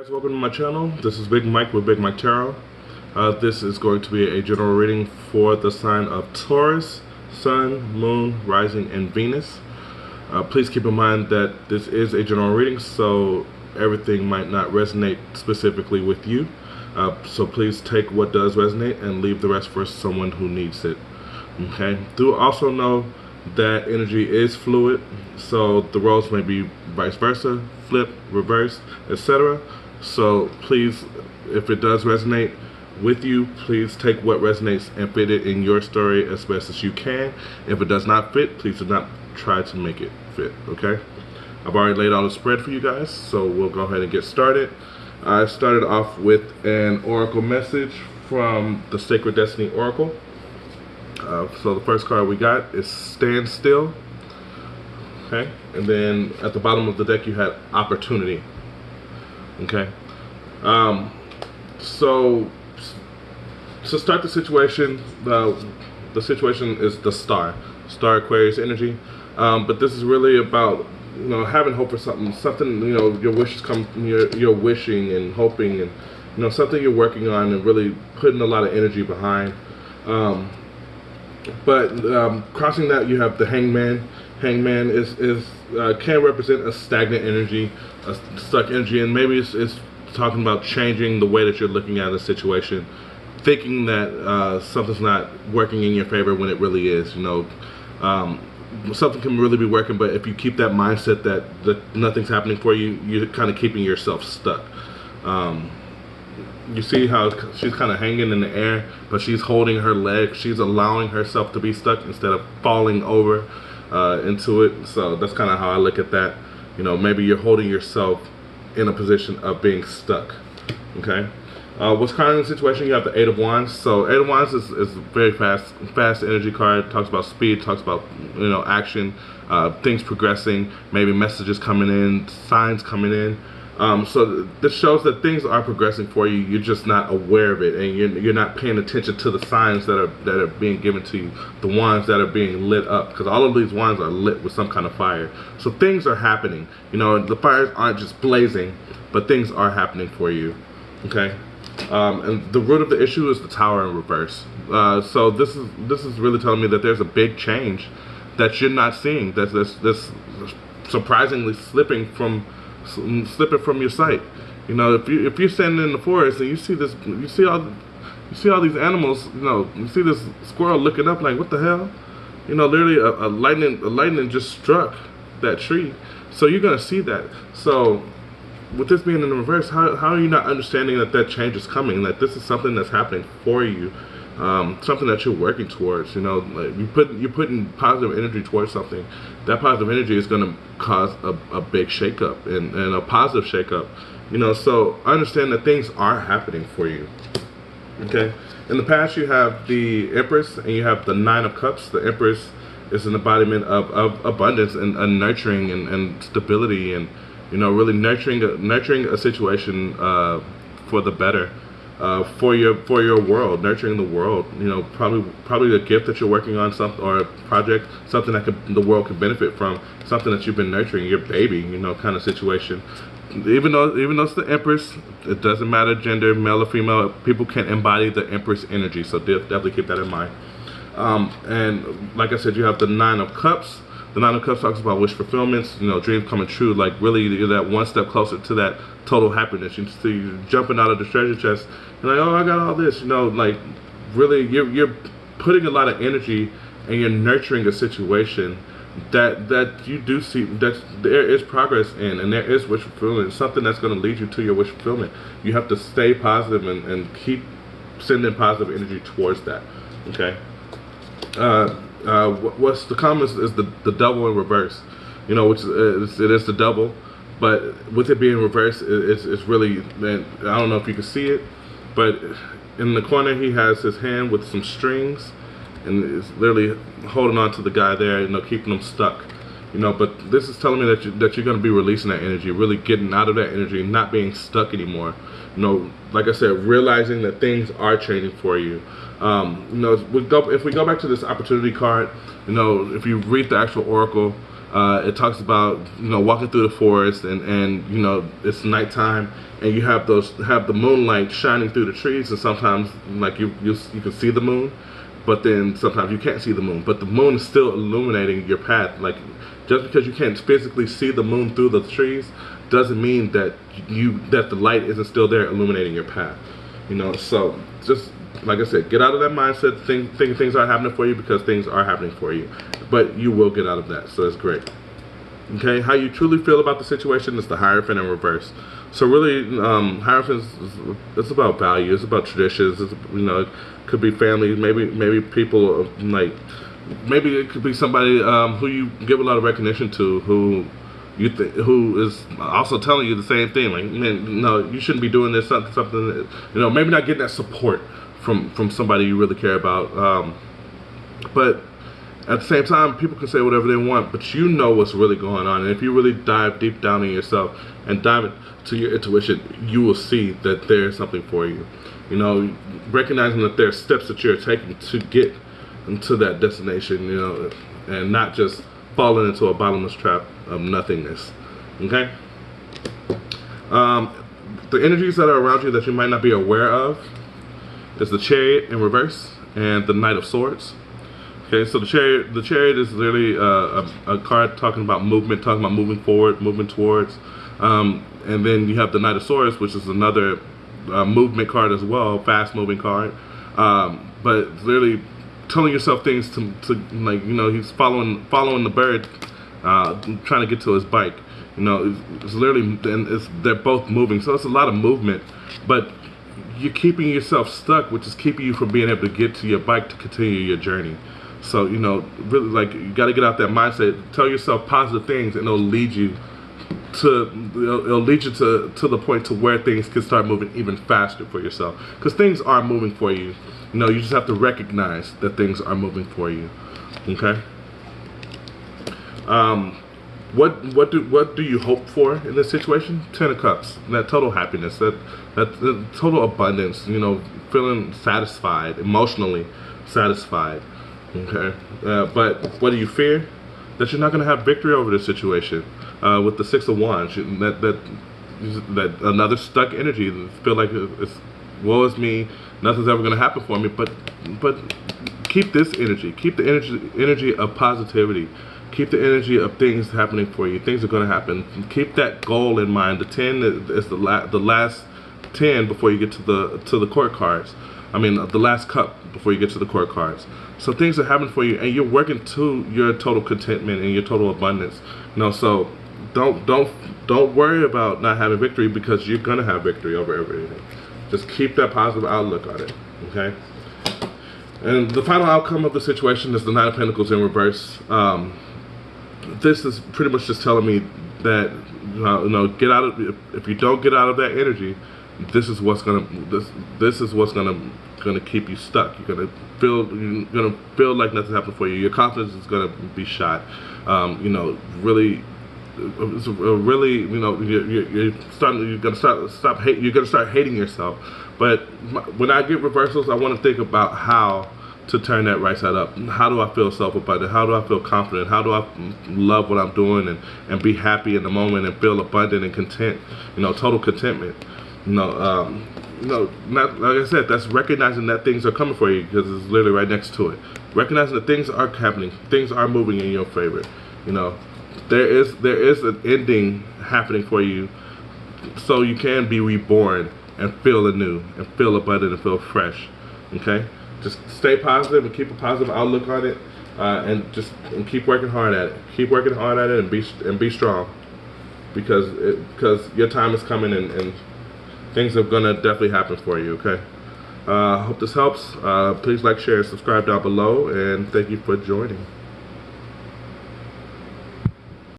Guys, welcome to my channel. This is Big Mike with Big Mike Tarot. This is going to be a general reading for the sign of Taurus, Sun, Moon, Rising, and Venus. Please keep in mind that this is a general reading, so everything might not resonate specifically with you. So please take what does resonate and leave the rest for someone who needs it. Okay. Do also know that energy is fluid, so the roles may be vice versa, flip, reverse, etc. So please, if it does resonate with you, please take what resonates and fit it in your story as best as you can. If it does not fit, please do not try to make it fit, okay? I've already laid out a spread for you guys, so we'll go ahead and get started. I started off with an oracle message from the Sacred Destiny Oracle. So the first card we got is Stand Still, okay? And then at the bottom of the deck you had Opportunity, okay? So to start the situation, the situation is the Star Aquarius energy, but this is really about, you know, having hope for something, you know, your wishes come, you're wishing and hoping, and, you know, something you're working on and really putting a lot of energy behind. But crossing that, you have the Hangman. Hangman can represent a stagnant energy, a stuck energy, and maybe it's talking about changing the way that you're looking at a situation, thinking that something's not working in your favor when it really is. You know, something can really be working, but if you keep that mindset that nothing's happening for you, you're kind of keeping yourself stuck. You see how she's kind of hanging in the air, but she's holding her leg. She's allowing herself to be stuck instead of falling over into it. So that's kind of how I look at that. You know, maybe you're holding yourself in a position of being stuck. Okay. What's kind of the situation? You have the Eight of Wands. So Eight of Wands is a very fast energy card. Talks about speed. Talks about, you know, action, things progressing. Maybe messages coming in, signs coming in. So this shows that things are progressing for you. You're just not aware of it, and you're not paying attention to the signs that are being given to you, the wands that are being lit up, because all of these wands are lit with some kind of fire. So things are happening. You know, the fires aren't just blazing, but things are happening for you. Okay. And the root of the issue is the Tower in reverse. So this is really telling me that there's a big change that you're not seeing. That's surprisingly slipping from your sight. You know, if you're standing in the forest and you see all these animals, you know, you see this squirrel looking up like, what the hell? You know, literally a lightning just struck that tree. So you're gonna see that. So with this being in the reverse, how are you not understanding that change is coming, that this is something that's happening for you, something that you're working towards? You know, like you're putting positive energy towards something. That positive energy is going to cause a big shakeup and a positive shakeup. You know, so understand that things are happening for you. Okay. In the past, you have the Empress and you have the Nine of Cups. The Empress is an embodiment of abundance and nurturing and stability, and, you know, really nurturing a situation for the better, for your world, nurturing the world. You know, probably a gift that you're working on, something, or a project, something that the world could benefit from, something that you've been nurturing, your baby, you know, kind of situation. Even though it's the Empress, it doesn't matter gender, male or female. People can embody the Empress energy, so definitely keep that in mind. And like I said, you have the Nine of Cups. The Nine of Cups talks about wish fulfillments, you know, dreams coming true, like really you're that one step closer to that total happiness. You see you jumping out of the treasure chest, you're like, oh, I got all this, you know, like really you're putting a lot of energy and you're nurturing a situation that you do see that there is progress in, and there is wish fulfillment, something that's going to lead you to your wish fulfillment. You have to stay positive and keep sending positive energy towards that. Okay. What's the common is the Devil in reverse, you know, which it is the Devil, but with it being reverse, it's really, man, I don't know if you can see it, but in the corner he has his hand with some strings, and it's literally holding on to the guy there, you know, keeping him stuck. You know, but this is telling me that you're going to be releasing that energy, really getting out of that energy, not being stuck anymore. You know, like I said, realizing that things are changing for you. You know, if we go back to this Opportunity card, you know, if you read the actual oracle, It talks about, you know, walking through the forest, and you know, it's nighttime, and you have the moonlight shining through the trees, and sometimes like you can see the moon, but then sometimes you can't see the moon, but the moon is still illuminating your path. Like, just because you can't physically see the moon through the trees doesn't mean that the light isn't still there illuminating your path. You know, so just like I said, get out of that mindset thinking things aren't happening for you, because things are happening for you, but you will get out of that. So it's great. Okay, how you truly feel about the situation is the Hierophant in reverse. So really, Hierophant it's about value, it's about traditions. It's, you know, it could be family, maybe people like, maybe it could be somebody who you give a lot of recognition to, who is also telling you the same thing, like, man, no, you shouldn't be doing this, something that, you know, maybe not getting that support from somebody you really care about, but at the same time, people can say whatever they want, but you know what's really going on. And if you really dive deep down in yourself and dive into your intuition, you will see that there's something for you. You know, recognizing that there are steps that you're taking to get into that destination, you know, and not just falling into a bottomless trap of nothingness. Okay? The energies that are around you that you might not be aware of is the Chariot in reverse and the Knight of Swords. Okay, so the chariot is literally a card talking about movement, talking about moving forward, moving towards. And then you have the Knight of Swords, which is another movement card as well, fast moving card. But it's literally telling yourself things to like, you know, he's following the bird, trying to get to his bike. You know, it's literally, and they're both moving, so it's a lot of movement, but you're keeping yourself stuck, which is keeping you from being able to get to your bike to continue your journey. So, you know, really, like, you got to get out that mindset. Tell yourself positive things, and it'll lead you to the point to where things can start moving even faster for yourself. Because things are moving for you. You know, you just have to recognize that things are moving for you. Okay. What do you hope for in this situation? 10 of Cups. That total happiness. That total abundance. You know, feeling satisfied, emotionally satisfied. Okay, but what do you fear? That you're not going to have victory over this situation. With the Six of Wands, that another stuck energy. Feel like it's woe is me. Nothing's ever going to happen for me. But keep this energy. Keep the energy of positivity. Keep the energy of things happening for you. Things are going to happen. Keep that goal in mind. The 10 is the last 10 before you get to the court cards. I mean, the last cup before you get to the court cards. So things are happening for you, and you're working to your total contentment and your total abundance. You know, so don't worry about not having victory, because you're gonna have victory over everything. Just keep that positive outlook on it. Okay. And the final outcome of the situation is the Nine of Pentacles in reverse. This is pretty much just telling me that, you know, get out of, if you don't get out of that energy, this is what's gonna keep you stuck. You're gonna feel like nothing happened for you. Your confidence is gonna be shot. You know, really, it's really, you know, you're gonna start hating yourself. But when I get reversals, I want to think about how to turn that right side up. How do I feel self-abundant? How do I feel confident? How do I love what I'm doing and be happy in the moment and feel abundant and content? You know, total contentment. No, not, like I said, that's recognizing that things are coming for you, because it's literally right next to it. Recognizing that things are happening, things are moving in your favor. You know, there is an ending happening for you, so you can be reborn and feel anew and feel abundant and feel fresh. Okay, just stay positive and keep a positive outlook on it, and keep working hard at it. Keep working hard at it and be strong, because your time is coming, and things are gonna definitely happen for you. Okay. Hope this helps. Please like, share, and subscribe down below, and thank you for joining.